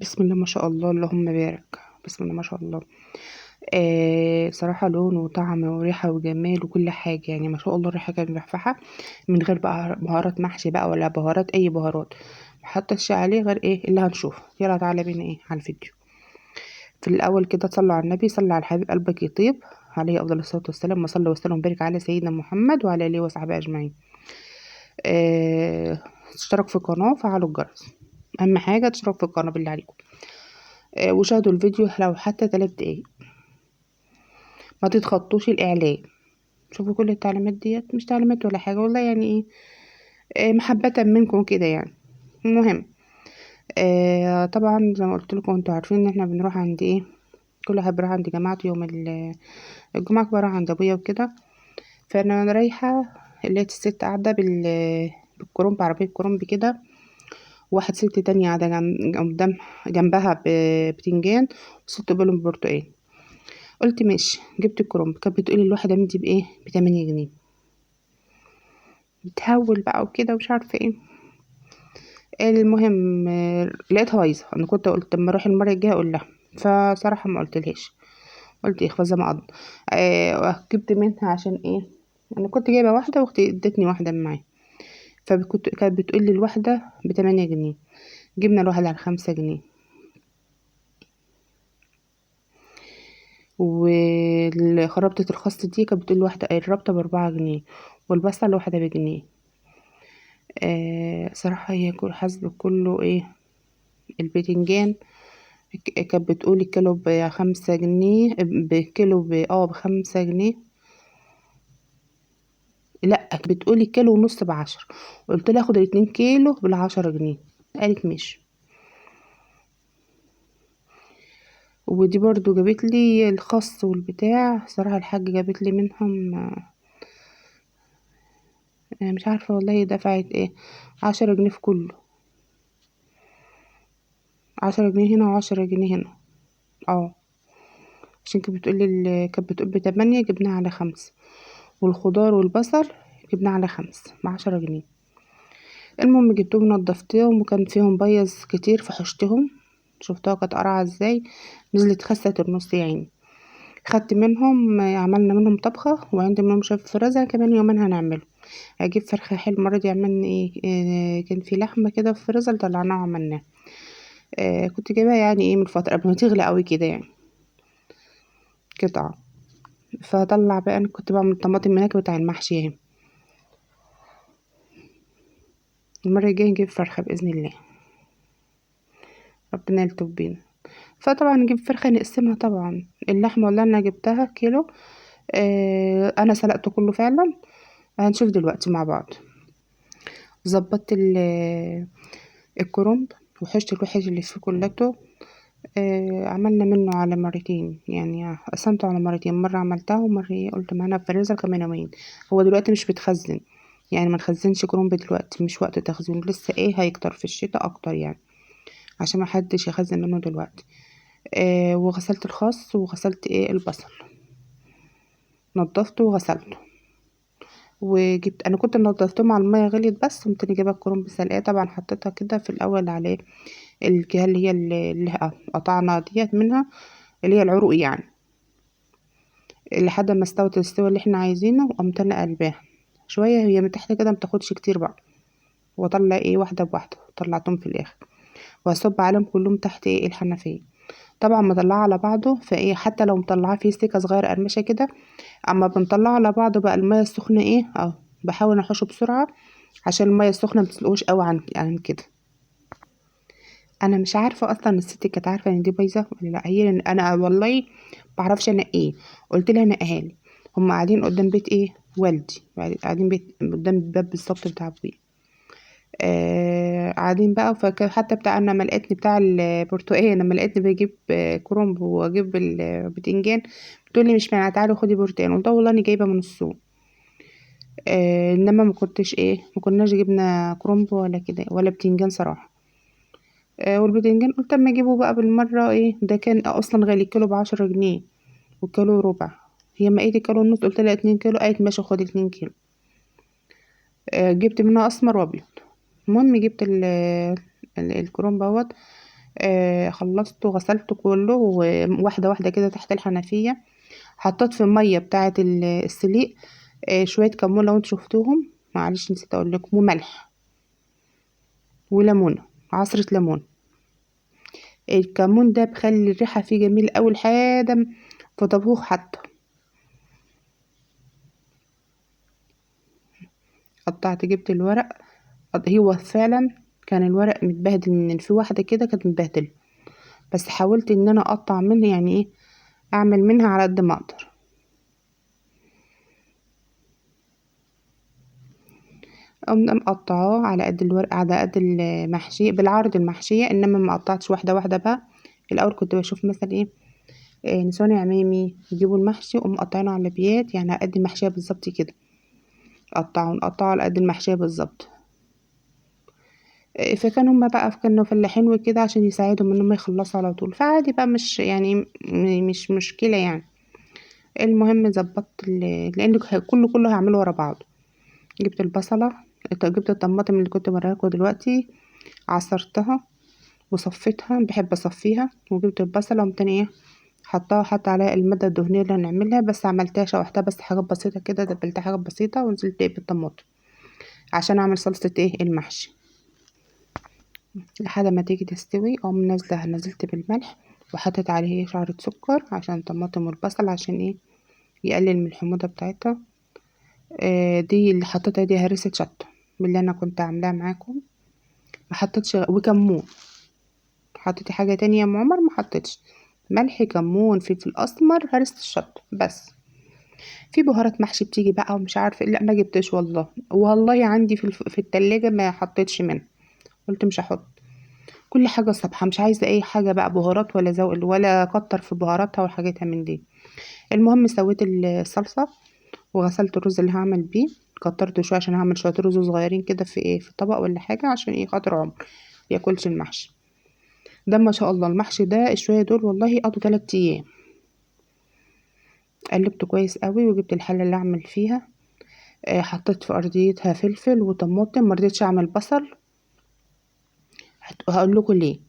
بسم الله ما شاء الله، اللهم بارك. بسم الله ما شاء الله. صراحة لون وطعم وريحة وجمال وكل حاجة، يعني ما شاء الله الريحة كانت مرفحة من غير بقى بهارات محشي بقى ولا بهارات أي بهارات. محطش عليه غير ايه اللي هنشوفه. يلا تعالى بينا ايه على الفيديو. في الأول كده صلوا على النبي، صلى على الحبيب قلبك يطيب عليه أفضل الصلاة والسلام. وصلى وسلم وبارك على سيدنا محمد وعلى آله وصحبه أجمعين. اشترك في القناة وفعلوا الجرس، أهم حاجة تشترك في القناة بالله عليكم. وشاهدوا الفيديو لو حتى 3 دقايق، ما تتخطوش الإعلان. شوفوا كل التعليمات ديت مش تعليمات ولا حاجة والله، يعني ايه، محبة منكم كده يعني. المهم، طبعا زي ما قلت لكم انتوا عارفين ان احنا بنروح عند ايه، كل واحد بيروح عند جماعته يوم الجمعة، بروح عند ابويا وكده. فانا رايحة، لقيت الست قاعدة بالكرنب، عربية كرنب كده. واحد ست تانية قاعدة قدام جنبها بتنجان وست بالهم برتقال. قلت ماشي، جبت الكرنب. كانت بتقولي الواحدة مدي بايه، ب8 جنيه. بتهول بقى وكده ومش عارفة ايه. المهم، لقيتها بايظة. انا كنت قلت اما اروح المرة الجاية اقول لها، فصراحة ما قلتلهاش. قلت اخفى زي ما قضى. جبت منها عشان ايه، انا كنت جايبة واحدة واختي ادتني واحدة معايا. كانت بتقولي الواحدة ب8 جنيه. جبنا الواحدة على 5 جنيه. وخربطة الخس دي كانت بتقول واحدة الرابطة ب4 جنيه، والبصل واحدة بجنيه. صراحة هي كل حسب كله ايه. البتنجان كانت بتقول الكيلو ب5 جنيه، بكيلو ب5 جنيه. لا، كانت بتقول الكيلو ونص ب10. قلت لها اخد ال2 كيلو ب10 جنيه. قالت ماشي. ودي برضو جابت لي الخس والبتاع. صراحة الحاجة جابت لي منهم، مش عارفة والله دفعت ايه، 10 جنيه في كله. 10 جنيه هنا و10 جنيه هنا. اه، عشان كانت بتقول ب8 جبناها على 5. والخضار والبصل جبناه على 5 ب10 جنيه. المهم جبتهم نضفتهم، وكان فيهم بيض كتير فحشتهم. شفتها كانت قرعة ازاي، نزلت خست النص يعني. خدت منهم، عملنا منهم طبخة، وعندي منهم شوية في الفريزر كمان يومين هنعمله. هجيب فرخة حلو المرة دي. عملنا ايه، كان في لحمة كده في الفريزر طلعناها وعملناها. كنت جايباها يعني ايه من فترة قبل ما تغلى قوي كده يعني، قطعة. فطلع بقى، انا كنت بعمل الطماطم هناك بتاع المحشي اهي. المرة الجاية نجيب فرخة بإذن الله، ربنا يلطف بينا. فطبعا نجيب فرخة نقسمها. طبعا اللحمة اللي انا جبتها كيلو، انا سلقته كله فعلا. هنشوف دلوقتي مع بعض. ظبطت الكرنب، وحشت الوحش اللي فيه كلته. عملنا منه على مرتين، يعني قسمته على مرتين. مرة عملتها ومرة قلت معانا في الفريزر كمان يومين. هو دلوقتي مش بتخزن، يعني ما نخزنش كرنب دلوقتي، مش وقت تخزين لسه، ايه هيكتر في الشتاء اكتر يعني، عشان ما حدش يخزن منه دلوقتي. وغسلت الخس، وغسلت ايه البصل، نضفته وغسلته. وجبت، انا كنت نضفتهم على الميه غليت بس، قمت جايبه الكرنب سلقاه. طبعا حطيتها كده في الاول عليه الجهه اللي هي اللي قطعنا ديت منها، اللي هي العروق يعني، لحد ما استوت السوا اللي احنا عايزينه. وقمت انا قلباها شويه هي من تحت كده، متاخدش كتير بقى. واطلع ايه واحده بواحده، طلعتهم في الاخر. واصب عليهم كلهم تحت ايه الحنفيه. طبعا مطلعه على بعضه، فايه حتى لو مطلعاه فيه سكه صغيره قرمشه كده، اما بنطلعه على بعضه بقى الميه السخنه ايه، بحاول احوشه بسرعه عشان الميه السخنه متسلقوش قوي عن كده. انا مش عارفه اصلا الست كانت عارفه ان دي بايظه ولا لا. هي انا والله بعرفش انقيه. قلت لها نقيها لي. هم قاعدين قدام بيت ايه والدي، قاعدين بيت قدام الباب بالظبط بتاع ابويا. قاعدين بقى. حتى بتاع انا لما لقيتني بتاع البرتقال، لما لقيتني بجيب كرنب واجيب البتنجان، بتقول لي مش معنى تعالي خدي برتقال. قلت والله اني جايبه من السوق. انما ما كناش جبنا كرنب ولا كده ولا بتنجان صراحه. والبتنجان قلت اما اجيبه بقى بالمره ايه، ده كان اصلا غالي، الكيلو ب10 جنيه والكيلو ربع. هي ما ايدي كيلو ونص، قلت لها 2 كيلو. قالت ماشي خدي 2 كيلو. جبت منها اسمر وابيض. المهم جبت الكرنب اهوت. خلصته وغسلته كله، وواحدة واحدة كده تحت الحنفية. حطيت في المية بتاعة السليق شوية كمون لو انتوا شفتوهم، معلش نسيت اقول لكم، وملح وليمون، عصرة ليمون. الكمون ده بخلي الريحة فيه جميل اوي لحد في طبوخ حتى. قطعت جبت الورق، هو فعلا كان الورق متبهدل، من في واحدة كده كانت متبهدلة، بس حاولت ان انا اقطع منها، يعني ايه، اعمل منها على قد ما اقدر. قمت مقطعاه على قد الورق، على قد المحشية بالعرض المحشية، انما ما قطعتش واحدة واحدة بقى. الاول كنت بشوف مثلا ايه، نسوان عمامي يجيبوا المحشي وقوم مقطعينه على بيات، يعني على قد المحشية بالظبط كده، نقطعه على قد المحشية بالظبط. فكان هما بقى كانوا فلاحين وكده عشان يساعدهم ان هما يخلصوا على طول، فعادي بقى، مش يعني مش مشكلة يعني. المهم ظبطت لان كله هعمله ورا بعض. جبت البصلة، جبت الطماطم اللي كنت بوريها دلوقتي، عصرتها وصفيتها، بحب اصفيها. وجبت البصلة وقمت تاني ايه، حطها، حط عليها المادة الدهنية اللي هنعملها، بس عملتها شوحتها بس حاجات بسيطة كده، دبلتها حاجات بسيطة، ونزلت ايه بالطماطم عشان اعمل صلصة ايه المحشي. لحد ما تيجي تستوي اقوم نزلت بالملح، وحطيت عليه شعرة سكر عشان الطماطم والبصل، عشان ايه، يقلل من الحموضة بتاعتها. دي اللي حطيتها دي هرسة شطة من اللي انا كنت عاملاها معاكم. ما حطيتش وكمون. حطيتي حاجة تانية يا ام عمر؟ ما حطيتش. ملح، كمون، فلفل اسمر، هرسة الشطة بس. في بهارات محشي بتيجي بقى ومش عارفه، لا ما جبتش والله، والله عندي في التلاجة ما حطيتش منها، قلت مش هحط. كل حاجه صبحه، مش عايزه اي حاجه بقى بهارات ولا ولا كتر في بهاراتها وحاجاتها من دي. المهم سويت الصلصه، وغسلت الرز اللي هعمل بيه. كترت شويه عشان هعمل شويه رز صغيرين كده في ايه، في طبق ولا حاجه، عشان ايه، خاطر عمر ياكلش المحشي ده. ما شاء الله المحشي ده الشويه دول والله قضوا 3 ايام. قلبته كويس قوي، وجبت الحله اللي اعمل فيها. حطيت في ارضيتها فلفل وطماطم، مرضتش اعمل بصل. هقول لكم ليه.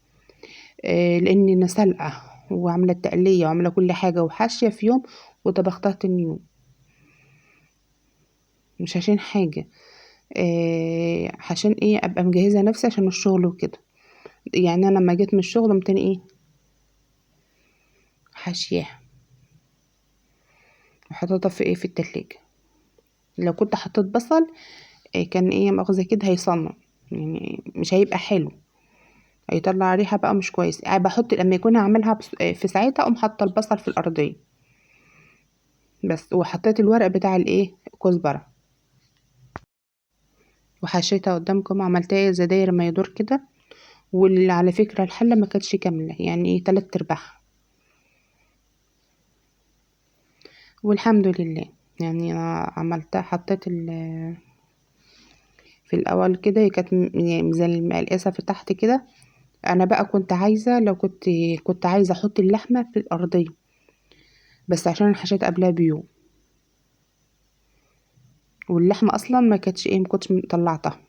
لاني انا سلقه وعامله التقليه وعامله كل حاجه وحاشيه في يوم، وطبختها تاني يوم، مش عشان حاجه. عشان ايه، ابقى مجهزه نفسي عشان الشغل وكده. يعني انا لما جيت من الشغل قمت تاني ايه، حاشياها وحطيتها في ايه، في التلاجة. لو كنت حطيت بصل كان ايه مؤاخذه كده هيصنن، يعني مش هيبقى حلو، هيطلع ريحه بقى مش كويس. يعني بحط لما يكون هعملها في ساعتها اقوم حاطه البصل في الارضيه بس. وحطيت الورق بتاع الايه، كزبره، وحشيتها قدامكم، عملتها زي داير ما يدور كده. واللي على فكره الحله ما كانتش كامله، يعني ايه، 3/4. والحمد لله. يعني انا عملتها، حطيت في الاول كده، هي كانت يعني زي المقلقسه في تحت كده. انا بقى كنت عايزه، لو كنت عايزه احط اللحمه في الارضيه، بس عشان انا حشيت قبلها بيوم، واللحمه اصلا ما كانتش ايه، ما كنتش طلعتها.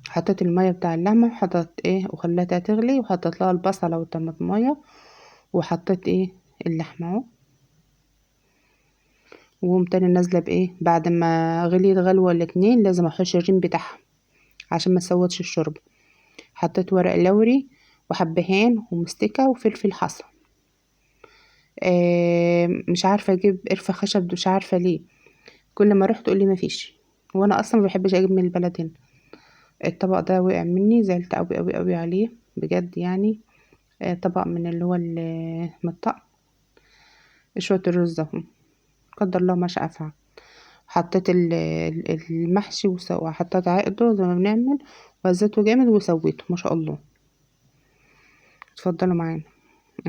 حطيت المية بتاع اللحمة، وحطيت ايه، وخليتها تغلي، وحطيت لها البصلة والطماطمية، وحطيت ايه، اللحمة اهو. وقوم تاني نازلة بايه، بعد ما غليت غلوة الاتنين لازم احوش الريم بتاعها عشان ما تسودش الشرب. حطيت ورق لوري وحبهان ومستكة وفلفل حصى. مش عارفة اجيب قرفة خشب، مش عارفة ليه، كل ما رحت تقولي مفيش، وانا اصلا ما بحبش اجيب من البلد هنا. الطبق ده وقع مني، زعلت قوي قوي قوي عليه بجد يعني. طبق من اللي هو من الطقم. شوية الرز اهو، قدر الله ما شاء فعل. حطيت المحشي وحطيت عقده زي ما بنعمل، وهزيته جامد وسويته ما شاء الله. اتفضلوا معانا،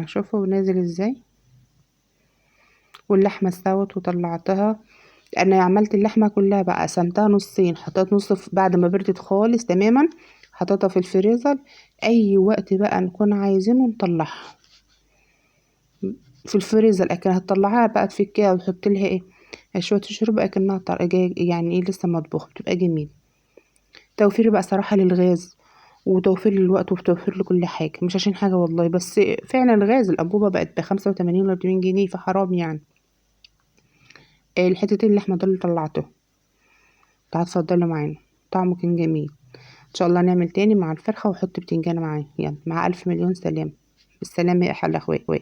شوفوا نازل ازاي. واللحمة استوت وطلعتها. انا عملت اللحمة كلها بقى، قسمتها نصين، حطيت نص بعد ما بردت خالص تماما، حطيتها في الفريزر. اي وقت بقى نكون عايزينه نطلعها في الفريزر، لكن هتطلعها بقى تفكيها وتحط لها ايه، شوية شوربة اكنها يعني ايه، لسه مطبوخ، بتبقى جميل. توفير بقى صراحة للغاز وتوفير للوقت وتوفير لكل حاجة، مش عشان حاجة والله، بس فعلا الغاز الأنبوبة بقت ب85 و40 جنيه، فحرام يعني. الحتتين اللحمة دول اللي طلعته، تعال اتفضلوا معانا، طعمه كان جميل. ان شاء الله نعمل تاني مع الفرخة، وحط بتنجان معاه، يلا مع ألف مليون سلامة. بالسلامة يا أحلى أخوات.